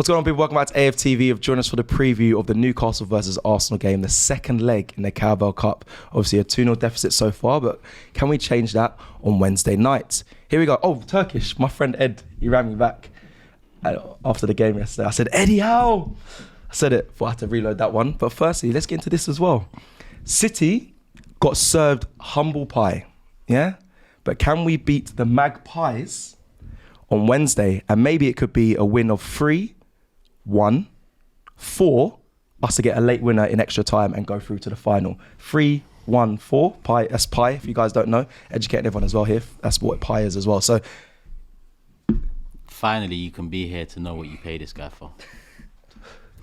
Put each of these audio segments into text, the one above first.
What's going on, people? Welcome back to AFTV. Join us for the preview of the Newcastle versus Arsenal game, the second leg in the Carabao Cup. Obviously a 2-0 deficit so far, but can we change that on Wednesday night? Here we go. Oh, Turkish. My friend Ed, he ran me back after the game yesterday. I said, Eddie Howe. I said it, but I had to reload that one. But firstly, let's get into this as well. City got served humble pie, yeah? But can we beat the Magpies on Wednesday? And maybe it could be a win of 3-1 for us to get a late winner in extra time and go through to the final. 3-1-4, pie, that's pie, if you guys don't know. Educating everyone as well here. That's what pie is as well. So finally, you can be here to know what you pay this guy for.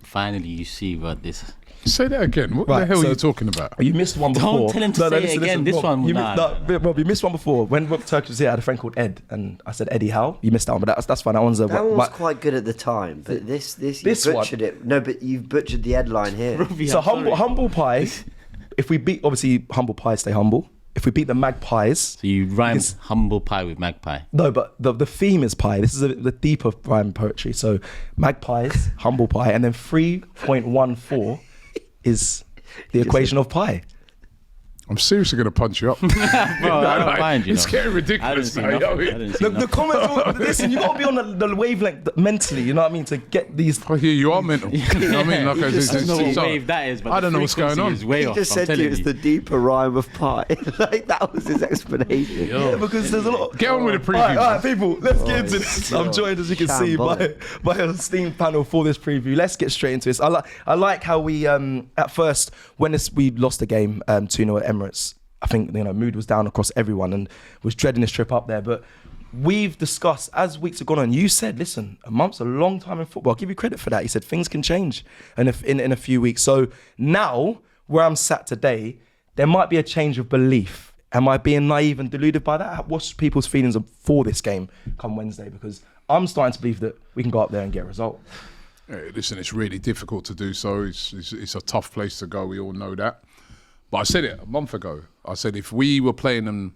Finally, you see what this... Say that again. What the hell are you talking about? You missed one before. Don't tell him to say it again. This Rob, one, Rob, you missed one before. When Rob Turkish was here, I had a friend called Ed, and I said Eddie Howe. You missed that one, but that's fine. That one was quite good at the time, but this you butchered it. No, but you've butchered the headline here. Ruby, so humble pie. If we beat, obviously humble pie, stay humble. If we beat the Magpies, so you rhyme humble pie with magpie. No, but the theme is pie. This is the deeper rhyme poetry. So Magpies, humble pie, and then 3.14 is the equation of pi. I'm seriously going to punch you up. Bro, I don't mind, you know. It's getting ridiculous now. The comments, listen, you got to be on the wavelength mentally, you know what I mean, to get these... I hear you are mental. You know what I mean? Like, I don't know what wave that is, but I don't know what's going on. He just said to you it's the deeper rhyme of pie. Like, that was his explanation. Yeah, because there's a lot... Get on with the preview. All right, people, let's get into this. I'm joined, as you can see, by an esteemed panel for this preview. Let's get straight into this. I like how we, at first, when we lost the game 2-0 at Emirates, I think, you know, mood was down across everyone and was dreading this trip up there. But we've discussed, as weeks have gone on, you said, listen, a month's a long time in football. I'll give you credit for that. You said things can change in a few weeks. So now, where I'm sat today, there might be a change of belief. Am I being naive and deluded by that? What's people's feelings for this game come Wednesday? Because I'm starting to believe that we can go up there and get a result. Hey, listen, it's really difficult to do so. It's a tough place to go. We all know that. But I said it a month ago. I said if we were playing them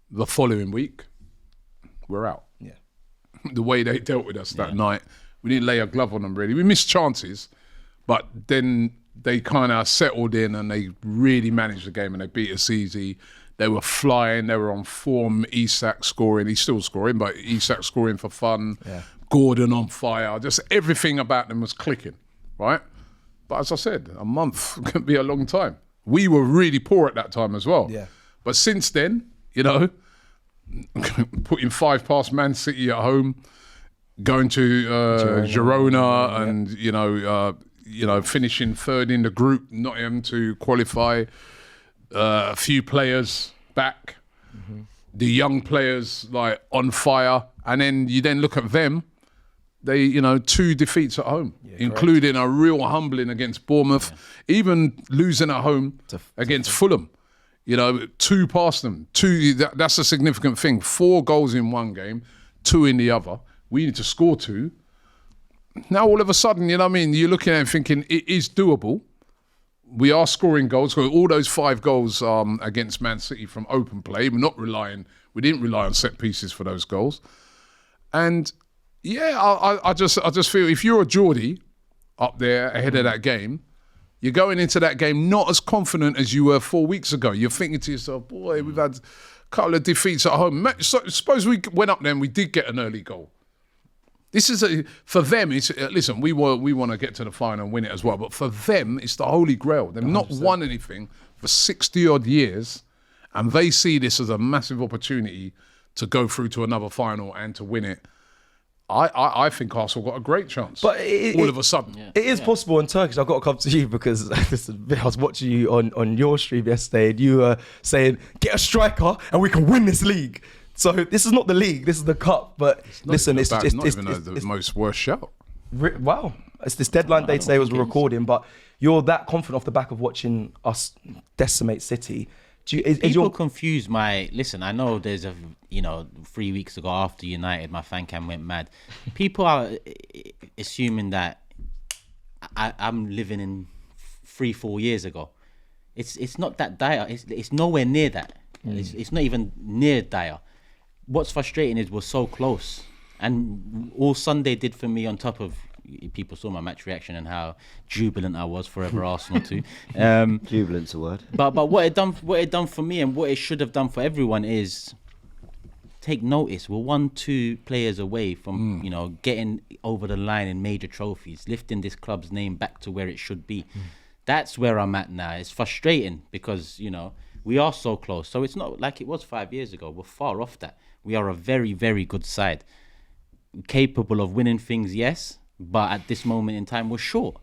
the following week, we're out. Yeah. The way they dealt with us that night, we didn't lay a glove on them really. We missed chances, but then they kind of settled in and they really managed the game and they beat us easy. They were flying. They were on form. Isak scoring. He's still scoring, but Isak scoring for fun. Yeah. Gordon on fire. Just everything about them was clicking, right? But as I said, a month can be a long time. We were really poor at that time as well. Yeah. But since then, you know, putting 5 past Man City at home, going to Girona and, you know, finishing third in the group, Nottingham to qualify, a few players back, the young players like on fire. And then you then look at them, they, you know, 2 defeats at home, including a real humbling against Bournemouth, even losing at home against Fulham. You know, 2 past them. 2, that's a significant thing. 4 goals in one game, 2 in the other. We need to score 2. Now, all of a sudden, you know what I mean? You're looking at it thinking it is doable. We are scoring goals. So all those 5 goals against Man City from open play. We didn't rely on set pieces for those goals. And yeah, I just feel if you're a Geordie up there ahead of that game, you're going into that game not as confident as you were 4 weeks ago. You're thinking to yourself, boy, we've had a couple of defeats at home. So, suppose we went up there and we did get an early goal. This is for them. Listen, we want to get to the final and win it as well. But for them, it's the holy grail. They've 100%. Not won anything for 60 odd years, and they see this as a massive opportunity to go through to another final and to win it. I think Arsenal got a great chance. But all of a sudden, it is possible in Turkish. I've got to come to you because listen, I was watching you on your stream yesterday, and you were saying, "Get a striker, and we can win this league." So this is not the league; this is the cup. But it's not even the most worst shout. Wow, it's this deadline day today was recording, but you're that confident off the back of watching us decimate City. People confuse listen, I know there's 3 weeks ago after United, my fan cam went mad. People are assuming that I'm living in 3-4 years ago. It's not that dire. It's nowhere near that. It's not even near dire. What's frustrating is we're so close. And all Sunday did for me on top of, people saw my match reaction and how jubilant I was, forever Arsenal too. Jubilant's a word. But what it done for me, and what it should have done for everyone, is take notice. We're 1-2 players away from getting over the line in major trophies, lifting this club's name back to where it should be. That's where I'm at now. It's frustrating because we are so close. So it's not like it was 5 years ago. We're far off that. We are a very, very good side, capable of winning things, yes, but at this moment in time we're short.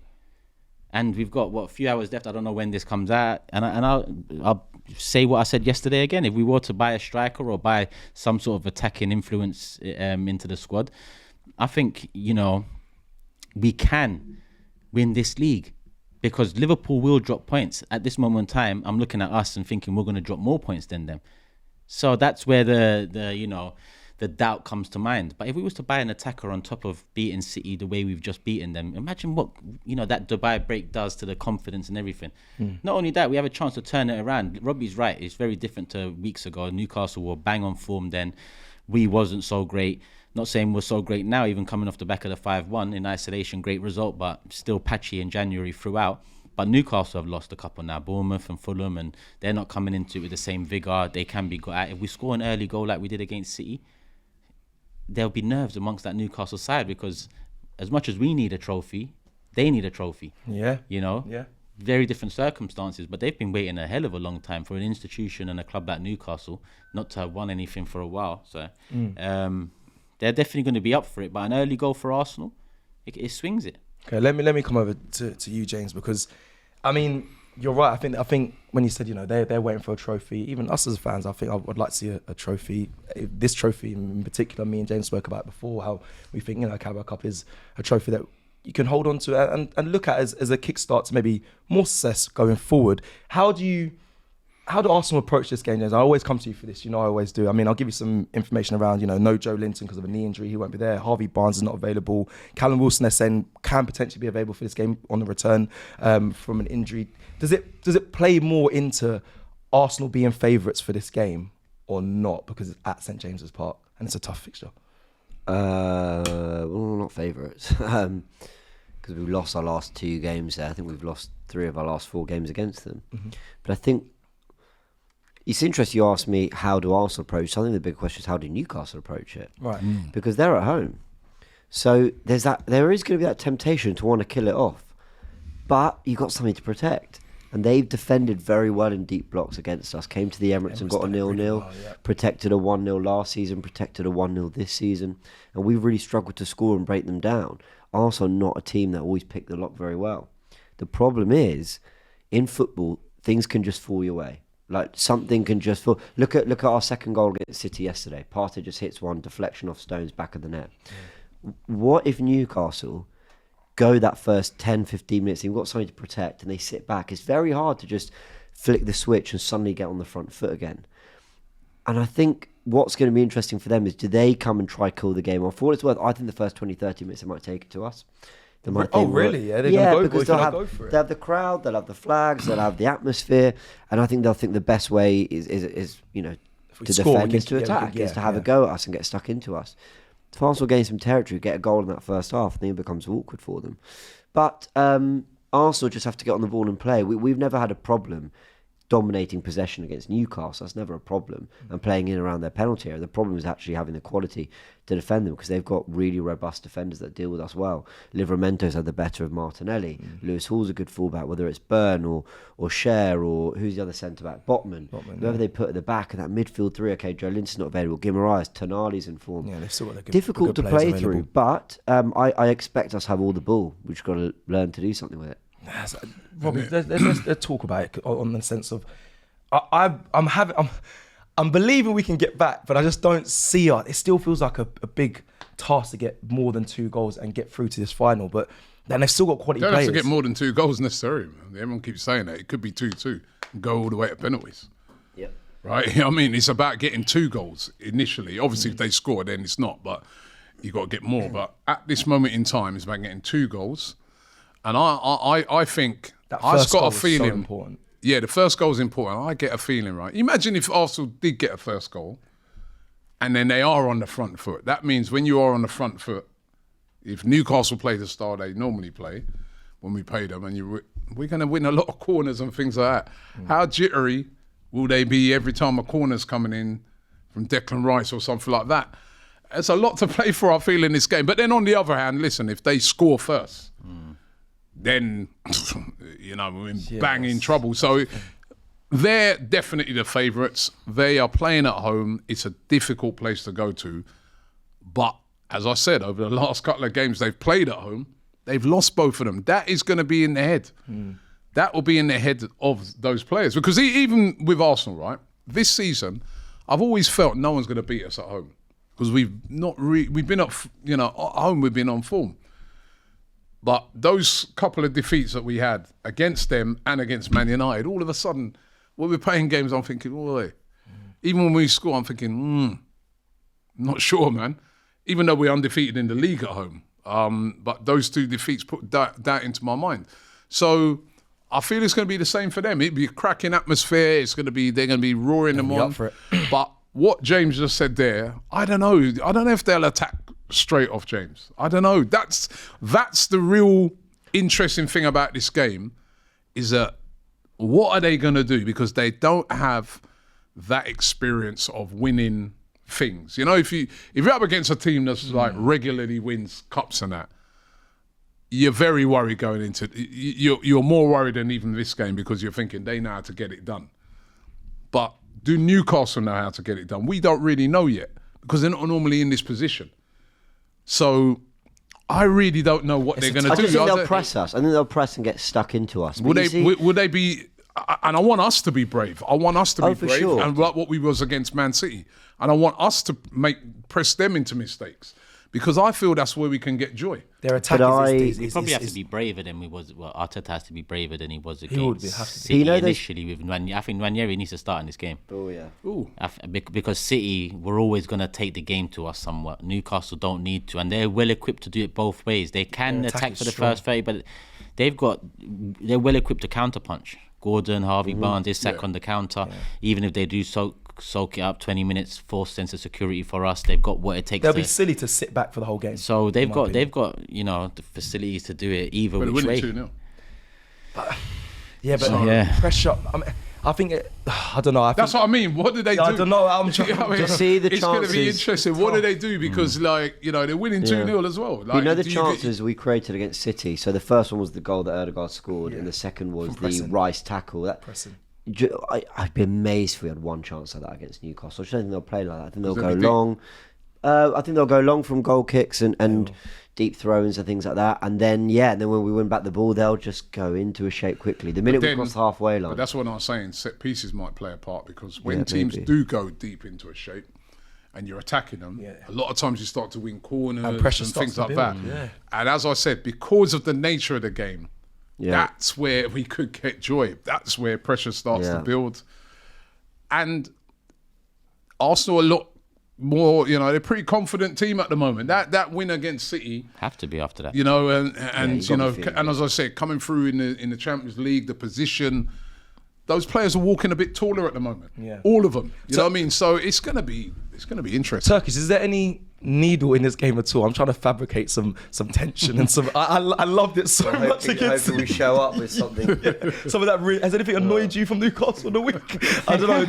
And we've got a few hours left. I don't know when this comes out, and I'll say what I said yesterday again. If we were to buy a striker or buy some sort of attacking influence into the squad, I think we can win this league, because Liverpool will drop points. At this moment in time, I'm looking at us and thinking we're going to drop more points than them. So that's where the doubt comes to mind. But if we was to buy an attacker on top of beating City the way we've just beaten them, imagine what that Dubai break does to the confidence and everything. Not only that, we have a chance to turn it around. Robbie's right, it's very different to weeks ago. Newcastle were bang on form then. We wasn't so great. Not saying we're so great now, even coming off the back of the 5-1 in isolation, great result, but still patchy in January throughout. But Newcastle have lost a couple now, Bournemouth and Fulham, and they're not coming into it with the same vigour. They can be got at. If we score an early goal like we did against City, there'll be nerves amongst that Newcastle side, because as much as we need a trophy, they need a trophy. Yeah. Yeah. Very different circumstances, but they've been waiting a hell of a long time for an institution and a club like Newcastle not to have won anything for a while. So they're definitely going to be up for it. But an early goal for Arsenal, it swings it. Okay, let me come over to you, James, because I mean, you're right. I think when you said they're waiting for a trophy, even us as fans, I think I would like to see a trophy. This trophy in particular, me and James spoke about before, how we think Carabao Cup is a trophy that you can hold on to and look at as a kickstart to maybe more success going forward. How do Arsenal approach this game, James? I always come to you for this, I always do. I mean, I'll give you some information around, no Joe Linton because of a knee injury, he won't be there. Harvey Barnes is not available. Callum Wilson, they're saying, can potentially be available for this game on the return from an injury. Does it play more into Arsenal being favourites for this game or not, because it's at St James's Park and it's a tough fixture? Well, not favourites. Because we've lost our last 2 games there. I think we've lost 3 of our last 4 games against them. But I think it's interesting you asked me, how do Arsenal approach? I think the big question is, how do Newcastle approach it? Right. Because they're at home. So there is going to be that temptation to want to kill it off. But you've got something to protect. And they've defended very well in deep blocks against us. Came to the Emirates and got a 0-0. Really well, yeah. Protected a 1-0 last season, protected a 1-0 this season. And we've really struggled to score and break them down. Arsenal not a team that always pick the lock very well. The problem is, in football, things can just fall your way. Like something can just fall. Look at our second goal against City yesterday. Partey just hits one, deflection off Stones, back of the net. Yeah. What if Newcastle go that first 10-15 minutes, they've got something to protect and they sit back? It's very hard to just flick the switch and suddenly get on the front foot again. And I think what's going to be interesting for them is, do they come and try kill the game off? For what it's worth, I think the first 20-30 minutes they might take it to us. They might really? Yeah, they're going to because they'll go for it. They'll have the crowd, they'll have the flags, they'll have the atmosphere, and I think they'll think the best way is to defend, is to attack, is to have a go at us and get stuck into us. If Arsenal gain some territory, get a goal in that first half, I think it becomes awkward for them. But Arsenal just have to get on the ball and play. We've never had a problem dominating possession against Newcastle. That's never a problem. And playing in around their penalty area. The problem is actually having the quality to defend them, because they've got really robust defenders that deal with us well. Livramento's had the better of Martinelli. Lewis Hall's a good fullback, whether it's Byrne or Cher or who's the other centre-back? Botman. Whoever they put at the back of that midfield 3. Okay, Joe Linton's not available. Guimaraes, Tonali's in form. Yeah, they've still got the good, difficult good to play available through, but I expect us to have all the ball. We've just got to learn to do something with it. Robbie, let's talk about it on the sense of I'm believing we can get back, but I just don't see it. It still feels like a big task to get more than 2 goals and get through to this final. But then they've still got quality players. Don't have to get more than 2 goals necessarily. Everyone keeps saying that. It could be 2-2 and go all the way to penalties. Yep. Right? I mean, it's about getting 2 goals initially. Obviously, if they score, then it's not. But you've got to get more. But at this moment in time, it's about getting 2 goals. And I think that I've got a feeling. So important. Yeah, the first goal is important. I get a feeling, right? Imagine if Arsenal did get a first goal and then they are on the front foot. That means when you are on the front foot, If Newcastle play the style they normally play when we play them, and we're going to win a lot of corners and things like that. How jittery will they be every time a corner's coming in from Declan Rice or something like that? There's a lot to play for, I feel, in this game. But then on the other hand, listen, if they score first, then, we're in banging trouble. So they're definitely the favourites. They are playing at home. It's a difficult place to go to. But as I said, over the last couple of games they've played at home, they've lost both of them. That is going to be in their head. That will be in the head of those players. Because even with Arsenal, right, this season, I've always felt no one's going to beat us at home. Because we've been up, at home we've been on form. But those couple of defeats that we had against them and against Man United, all of a sudden, when we're playing games, I'm thinking, even when we score, I'm thinking, not sure, man. Even though we're undefeated in the league at home. But those two defeats put that into my mind. So I feel it's going to be the same for them. It'll be a cracking atmosphere. They're going to be roaring them on. For it. But what James just said there, I don't know. I don't know if they'll attack straight off James. I don't know. That's the real interesting thing about this game, is that what are they going to do? Because they don't have that experience of winning things. If you're up against a team that's like regularly wins cups and that, you're very worried going into. You're more worried than even this game, because you're thinking they know how to get it done. But do Newcastle know how to get it done? We don't really know yet, because they're not normally in this position. So I really don't know what they're going to do. I just think they'll press us. I think they'll press and get stuck into us. Would they be? And I want us to be brave. I want us to be brave, sure. and like what we was against Man City. And I want us to press them into mistakes, because I feel that's where we can get joy. Their attack We probably have to be braver than we was. Well, Arteta has to be braver than he was against have to be. City initially. With I think Ranieri needs to start in this game. Oh yeah. Ooh. Because City were always going to take the game to us somewhat. Newcastle don't need to, and they're well equipped to do it both ways. They can attack for the first 30, but they're well equipped to counterpunch. Gordon, Harvey Barnes, they sack on the counter. Even if they do soak it up 20 minutes, false sense of security for us, they've got what it takes. They'll be silly to sit back for the whole game. So they've got the facilities to do it either which way. 2-0. Pressure. I think I don't know. That's what I mean. What do they do? I don't know. I'm trying to see the it's chances. It's going to be interesting. What do they do? Because they're winning 2-0 as well. The chances we created against City. So the first one was the goal that Erdegaard scored, and the second was the Rice tackle. I'd be amazed if we had one chance like that against Newcastle. I just don't think they'll play like that. I think they'll go long. I think they'll go long from goal kicks and deep throws and things like that. And then when we win back the ball, they'll just go into a shape quickly. The minute we cross the halfway line. But that's what I was saying. Set pieces might play a part, because when teams do go deep into a shape and you're attacking them, a lot of times you start to win corners and things like that. Yeah. And as I said, because of the nature of the game, that's where we could get joy. That's where pressure starts to build. And Arsenal a lot more, they're a pretty confident team at the moment. That win against City have to be after that. And as I said, coming through in the Champions League, the position, those players are walking a bit taller at the moment. Yeah. All of them. You know what I mean? So it's gonna be interesting. Turkish, is there any needle in this game at all? I'm trying to fabricate some tension and some. I loved it so much. Hopefully we show up with something. Some of that. Has anything annoyed you from Newcastle in the week? I don't know.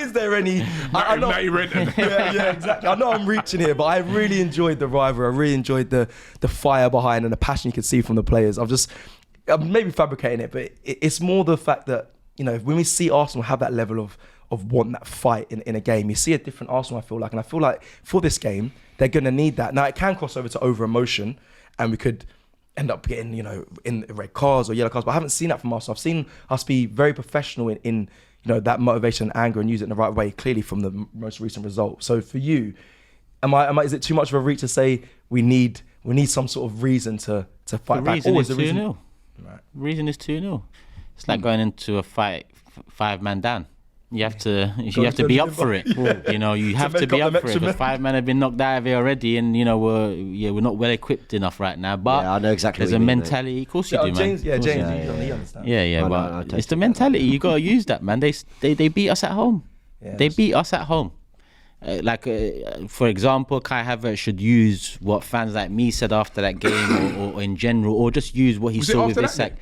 Is there any? I know. Yeah, exactly. I know I'm reaching here, but I really enjoyed the rivalry. I really enjoyed the fire behind and the passion you could see from the players. I'm maybe fabricating it, but it's more the fact that when we see Arsenal have that level of wanting that fight in a game, you see a different Arsenal, I feel like. And I feel like for this game, they're going to need that. Now, it can cross over to over-emotion, and we could end up getting, in red cards or yellow cards, but I haven't seen that from Arsenal. I've seen us be very professional in that motivation and anger, and use it in the right way, clearly from the most recent result. So for you, is it too much of a reach to say we need some sort of reason to fight back? The reason is 2-0. Right. Reason is 2-0. It's like going into a fight, 5-man down. You have to be up for it. You have to be up for it. Because 5 men have been knocked out of it already, and we're not well equipped enough right now. But I know exactly. There's a mentality. Of course you do, man. James, he understands. But it's the mentality. You got to use that, man. They beat us at home. Yeah, they beat us at home. For example, Kai Havertz should use what fans like me said after that game, or in general, or just use what he saw with Isak.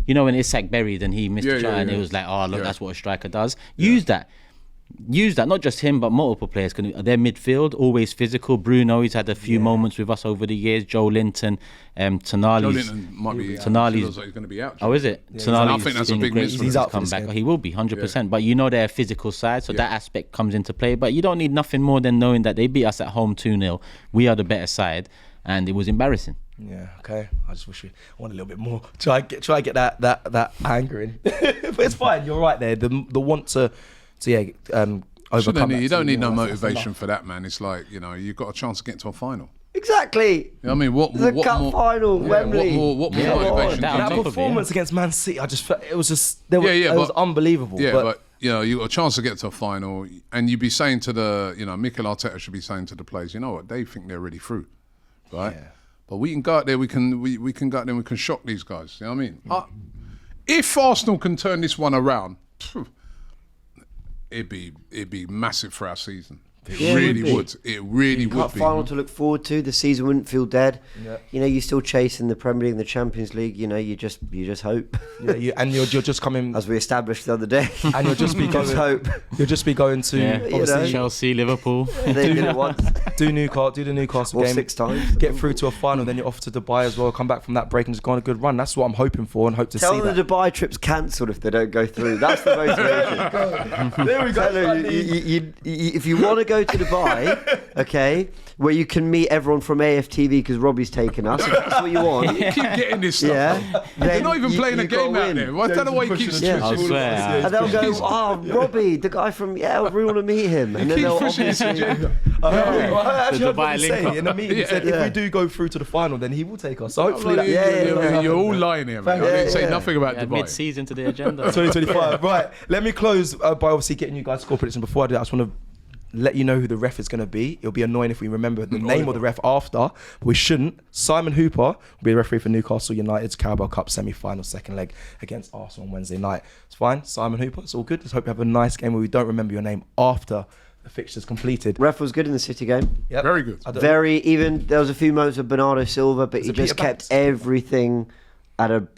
You know, when Isak buried and he missed a try, and it was like, oh, look, that's what a striker does. Use that. Use that, not just him, but multiple players. Their midfield, always physical. Bruno, he's had a few moments with us over the years. Joe Linton, Tonali's. Joe Linton might be. Tonali's. Like he's going to be out. Oh, is it? Yeah, I think that's a big miss. He's out come back. He will be 100%. But you know their physical side, so that aspect comes into play. But you don't need nothing more than knowing that they beat us at home 2-0. We are the better side, and it was embarrassing. Yeah, okay. I just wish we want a little bit more. Try get that anger in. But it's fine. You're right there. The want to overcome. You don't need no motivation for that, man. It's like, you know, you've got a chance to get to a final. Exactly. You know what I mean, what cup more, final, Wembley. What more motivation? That performance against Man City, I just felt it was just it was unbelievable. Yeah, but you know, you got a chance to get to a final, and you'd be saying to Mikel Arteta should be saying to the players, you know what, they think they're already through, right? Yeah. But we can go out there, we can go out there, and we can shock these guys. You know what I mean? If Arsenal can turn this one around, it'd be massive for our season. It really would. It really would Cup be. final to look forward to. The season wouldn't feel dead. Yeah. You know, you're still chasing the Premier League and the Champions League. You know, you just hope. Yeah, and you're just coming, as we established the other day. And you'll just be going. hope. You'll just be going to Chelsea, Liverpool. They did it once. Do the Newcastle game 6 times. Get through to a final, then you're off to Dubai as well. Come back from that break and just go on a good run. That's what I'm hoping for, and hope to Tell see them that. the Dubai trip's cancelled if they don't go through. That's the motivation. There we go. Tell them, if you want to go to Dubai, okay, where you can meet everyone from AFTV because Robbie's taken us. If that's what you want. You keep getting this stuff. Yeah. They're not even playing a game out there. Why don't know why he keeps Yeah. I swear. And they'll go, Robbie, the guy from we want to meet him. And then they'll obviously. Actually, The I Dubai was link say up. in the meeting, he said if we do go through to the final, then he will take us. So hopefully, You're all lying here, man. I didn't say nothing about Dubai. Mid-season to the agenda. 2025. Right. Let me close by obviously getting you guys score prediction. Before I do that, I just want to let you know who the ref is going to be. It'll be annoying if we remember the name of the ref after, but we shouldn't. Simon Hooper will be the referee for Newcastle United's Carabao Cup semi-final second leg against Arsenal on Wednesday night. It's fine. Simon Hooper, it's all good. Just hope you have a nice game where we don't remember your name after the fixture's completed. Ref was good in the City game. Yep. Very good. Even there was a few moments of Bernardo Silva, but he just kept everything at a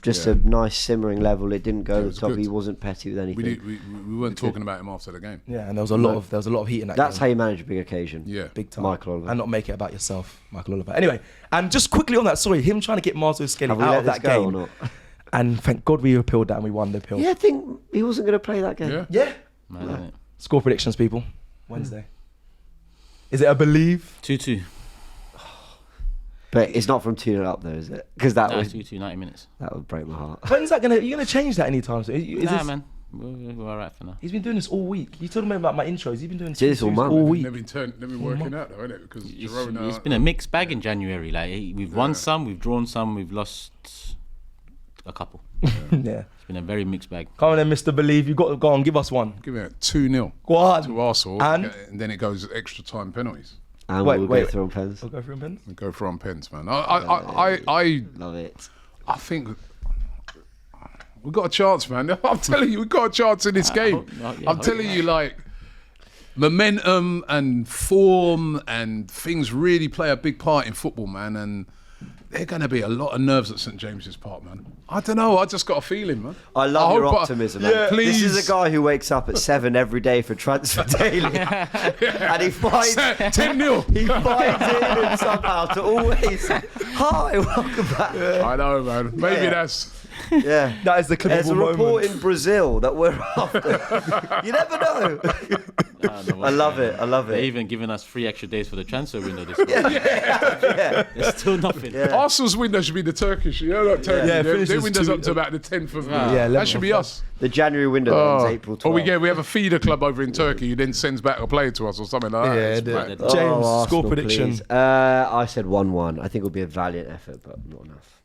nice simmering level. It didn't go to the top. Good. He wasn't petty with anything. We weren't talking about him after the game. Yeah, and there was a lot of heat in that That's game. how you manage a big occasion. Yeah. Big time. Michael Oliver. And not make it about yourself, Michael Oliver. Anyway, and just quickly on that, sorry, him trying to get Marzo Skelly Have we out let of this that go or game. not? And thank God we appealed that and we won the appeal. Yeah, I think he wasn't going to play that game. Yeah. Yeah. Mad, isn't it? Score predictions, people. Wednesday. Is it a believe? 2-2. But it's not from 2-0 up though, is it? Because that would 2-2, 90 minutes. break my heart. When's that you're gonna change that anytime soon? Man. We're all right for now. He's been doing this all week. You told me about my intros. He's been doing this all month. all week. They've been working out though, innit? Because It's been a mixed bag in January. Like we've won some, we've drawn some, we've lost a couple. Yeah. It's been a very mixed bag. Come on then, Mr. Believe. You got to go on. Give us one. Give it 2-0 Go on. to Arsenal, And then it goes extra time penalties. And we'll go through on pens. We'll go through pens. We go for on pens, man. I Love it. I think we've got a chance, man. I'm telling you, we've got a chance in this game. I'm telling you, like, momentum and form and things really play a big part in football, man. And there are going to be a lot of nerves at St James's Park, man. I don't know. I just got a feeling, man. I love your hope optimism, man. Yeah, please. This is a guy who wakes up at 7 every day for transfer daily. And he finds 10-0. He finds it in him somehow to always, hi, welcome back. I know, man. Maybe that's... Yeah. That is the There's a clippable report moment. in Brazil that we're after. You never know. I love it. They're even giving us 3 extra days for the transfer window this week. There's still nothing. Yeah. Arsenal's window should be the Turkish. You know, not Turkey. Yeah, their finishes window's two- up to about the 10th of Yeah, that should be us. The January window ends April 12th. We have a feeder club over in Turkey who then sends back a player to us or something like that. Yeah, It's the- mad. James, score Arsenal, prediction. please. I said 1-1. I think it'll be a valiant effort, but not enough.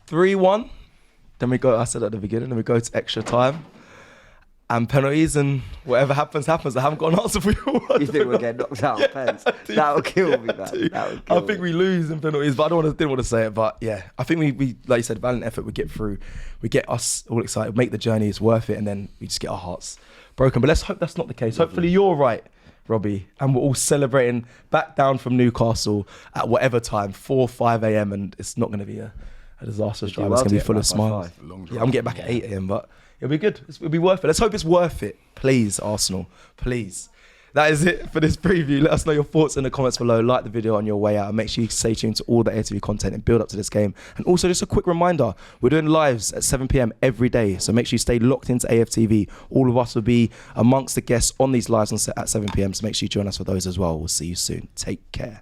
3-1. Then we go. I said at the beginning. Then we go to extra time and penalties, and whatever happens. I haven't got an answer for you. You think we'll get knocked out of pens? That would kill me, man. I think we lose in penalties, but didn't want to say it. But yeah, I think we like you said, valiant effort. We get through. We get us all excited. Make the journey. It's worth it, and then we just get our hearts broken. But let's hope that's not the case. Hopefully you're right, Robbie, and we're all celebrating back down from Newcastle at whatever time, 4, 5 a.m. and it's not going to be a disastrous drive. It's going to be full of smiles. Yeah, I'm getting back at 8 a.m. but it'll be good. It'll be worth it. Let's hope it's worth it. Please, Arsenal. Please. That is it for this preview. Let us know your thoughts in the comments below. Like the video on your way out and make sure you stay tuned to all the AFTV content and build up to this game. And also just a quick reminder, we're doing lives at 7 p.m. every day. So make sure you stay locked into AFTV. All of us will be amongst the guests on these lives at 7 p.m. So make sure you join us for those as well. We'll see you soon. Take care.